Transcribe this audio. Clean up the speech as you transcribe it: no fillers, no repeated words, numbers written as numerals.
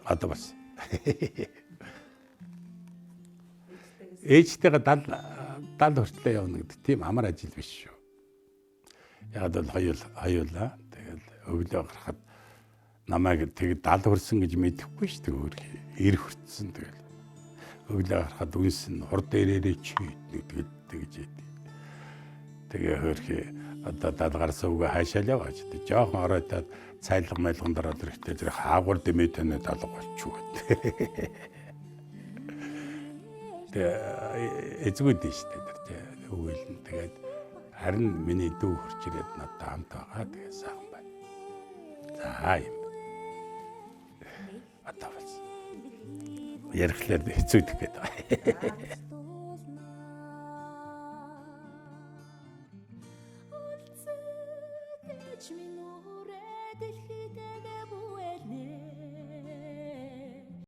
одоо болсон. Ээжтэйгээ 70 хүртлээ явна гэдэг тийм амар ажил биш шүү. Яг л хоёулаа. Тэгэл өглөө гарахад намайг тэг 70 хүрсэн гэж мэдэхгүй шүү дээ өөрхий. 90 хүрсэн тэгэл. Өглөө гарахад үнс нь хурд ирээрээ чи тэгэл тэгж яадаг. Тэгээ өөрхий одоо 70 гарсан үгээ хаашаа л яваач. Жохон оройтаад цайлга майлган дараад ирэхдээ зэрэг хаагур дэмэдэнэ 70 болчихгүй. Тэгээ эзгүй дээ шүү дээ. Үйл нь тэгээд харин миний дүү хурж ирээд надад хамт байгаа. Тэгээ сайхан байна. За юм. Одоо бас ярихлаар хэцүүдэх гээд байна.